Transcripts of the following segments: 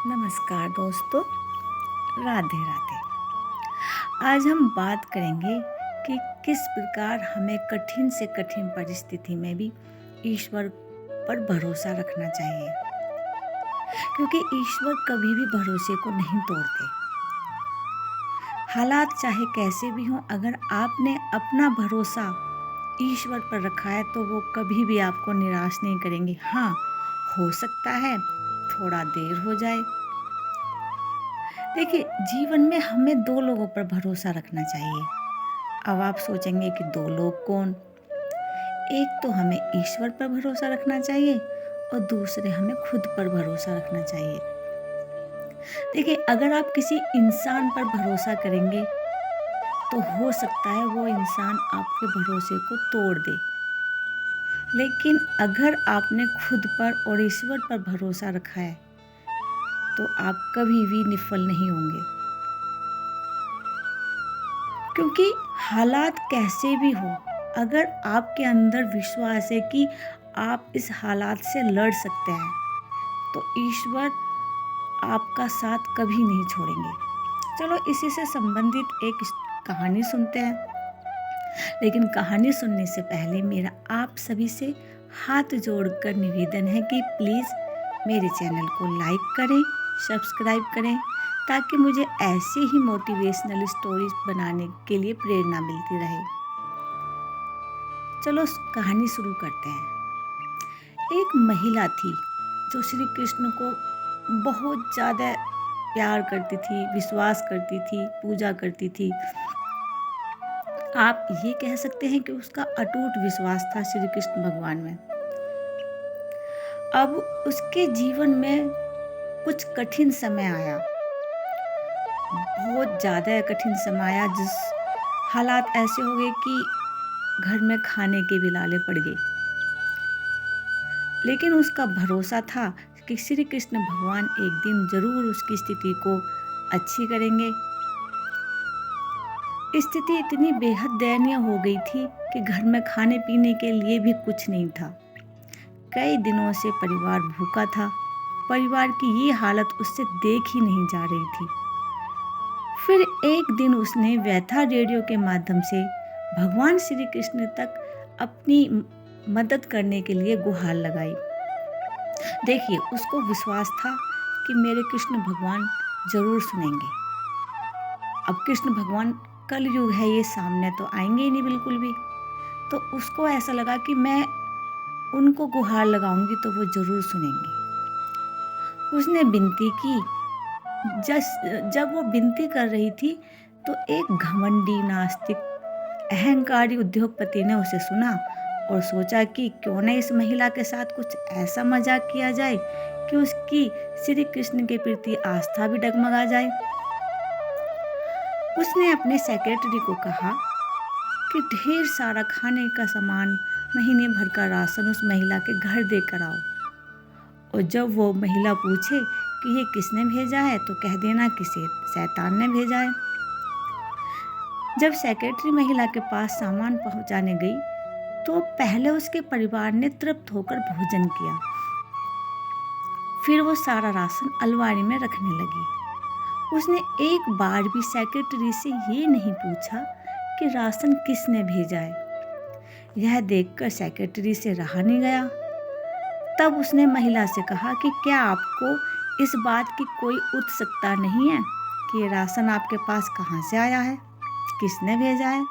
नमस्कार दोस्तों, राधे राधे। आज हम बात करेंगे कि किस प्रकार हमें कठिन से कठिन परिस्थिति में भी ईश्वर पर भरोसा रखना चाहिए, क्योंकि ईश्वर कभी भी भरोसे को नहीं तोड़ते। हालात चाहे कैसे भी हों, अगर आपने अपना भरोसा ईश्वर पर रखा है तो वो कभी भी आपको निराश नहीं करेंगे। हाँ, हो सकता है थोड़ा देर हो जाए। देखिए, जीवन में हमें दो लोगों पर भरोसा रखना चाहिए। अब आप सोचेंगे कि दो लोग कौन? एक तो हमें ईश्वर पर भरोसा रखना चाहिए और दूसरे हमें खुद पर भरोसा रखना चाहिए। देखिए, अगर आप किसी इंसान पर भरोसा करेंगे तो हो सकता है वो इंसान आपके भरोसे को तोड़ दे। लेकिन अगर आपने खुद पर और ईश्वर पर भरोसा रखा है तो आप कभी भी निष्फल नहीं होंगे, क्योंकि हालात कैसे भी हो, अगर आपके अंदर विश्वास है कि आप इस हालात से लड़ सकते हैं तो ईश्वर आपका साथ कभी नहीं छोड़ेंगे। चलो, इसी से संबंधित एक कहानी सुनते हैं। लेकिन कहानी सुनने से पहले मेरा आप सभी से हाथ जोड़कर निवेदन है कि प्लीज़ मेरे चैनल को लाइक करें, सब्सक्राइब करें, ताकि मुझे ऐसे ही मोटिवेशनल स्टोरीज बनाने के लिए प्रेरणा मिलती रहे। चलो कहानी शुरू करते हैं। एक महिला थी जो श्री कृष्ण को बहुत ज़्यादा प्यार करती थी, विश्वास करती थी, पूजा करती थी। आप ये कह सकते हैं कि उसका अटूट विश्वास था श्री कृष्ण भगवान में। अब उसके जीवन में कुछ कठिन समय आया, बहुत ज़्यादा कठिन समय आया, जिस हालात ऐसे हो गए कि घर में खाने के भी लाले पड़ गए। लेकिन उसका भरोसा था कि श्री कृष्ण भगवान एक दिन जरूर उसकी स्थिति को अच्छी करेंगे। स्थिति इतनी बेहद दयनीय हो गई थी कि घर में खाने पीने के लिए भी कुछ नहीं था। कई दिनों से परिवार भूखा था। परिवार की ये हालत उससे देख ही नहीं जा रही थी। फिर एक दिन उसने व्यथा रेडियो के माध्यम से भगवान श्री कृष्ण तक अपनी मदद करने के लिए गुहार लगाई। देखिए, उसको विश्वास था कि मेरे कृष्ण भगवान जरूर सुनेंगे। अब कृष्ण भगवान, कलयुग है ये, सामने तो आएंगे ही नहीं बिल्कुल भी। तो उसको ऐसा लगा कि मैं उनको गुहार लगाऊंगी तो वो जरूर सुनेंगे। उसने विनती की। जब वो विनती कर रही थी तो एक घमंडी, नास्तिक, अहंकारी उद्योगपति ने उसे सुना और सोचा कि क्यों न इस महिला के साथ कुछ ऐसा मजाक किया जाए कि उसकी श्री कृष्ण के प्रति आस्था भी डगमगा जाए। उसने अपने सेक्रेटरी को कहा कि ढेर सारा खाने का सामान, महीने भर का राशन उस महिला के घर देकर आओ, और जब वो महिला पूछे कि ये किसने भेजा है तो कह देना कि शैतान ने भेजा है। जब सेक्रेटरी महिला के पास सामान पहुंचाने गई तो पहले उसके परिवार ने तृप्त होकर भोजन किया। फिर वो सारा राशन अलमारी में रखने लगी। उसने एक बार भी सेक्रेटरी से ये नहीं पूछा कि राशन किसने भेजा है। यह देखकर सेक्रेटरी से रहा नहीं गया। तब उसने महिला से कहा कि क्या आपको इस बात की कोई उत्सुकता नहीं है कि ये राशन आपके पास कहाँ से आया है, किसने भेजा है?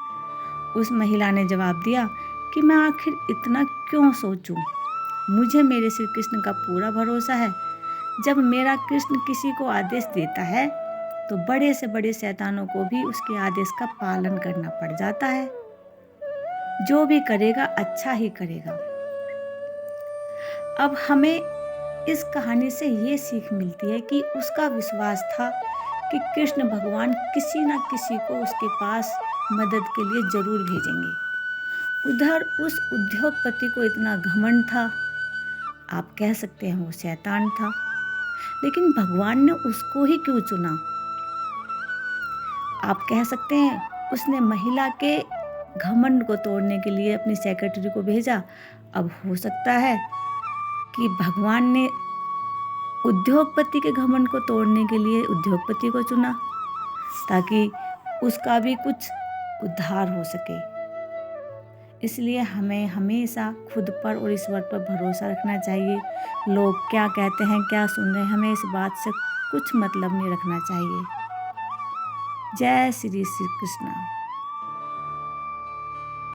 उस महिला ने जवाब दिया कि मैं आखिर इतना क्यों सोचूं? मुझे मेरे श्री कृष्ण का पूरा भरोसा है। जब मेरा कृष्ण किसी को आदेश देता है तो बड़े से बड़े शैतानों को भी उसके आदेश का पालन करना पड़ जाता है। जो भी करेगा अच्छा ही करेगा। अब हमें इस कहानी से ये सीख मिलती है कि उसका विश्वास था कि कृष्ण भगवान किसी न किसी को उसके पास मदद के लिए जरूर भेजेंगे। उधर उस उद्योगपति को इतना घमंड था, आप कह सकते हैं वो शैतान था। लेकिन भगवान ने उसको ही क्यों चुना? आप कह सकते हैं उसने महिला के घमंड को तोड़ने के लिए अपनी सेक्रेटरी को भेजा। अब हो सकता है कि भगवान ने उद्योगपति के घमंड को तोड़ने के लिए उद्योगपति को चुना, ताकि उसका भी कुछ उद्धार हो सके। इसलिए हमें हमेशा खुद पर और ईश्वर पर भरोसा रखना चाहिए। लोग क्या कहते हैं, क्या सुन रहे हैं, हमें इस बात से कुछ मतलब नहीं रखना चाहिए। जय श्री श्री कृष्ण।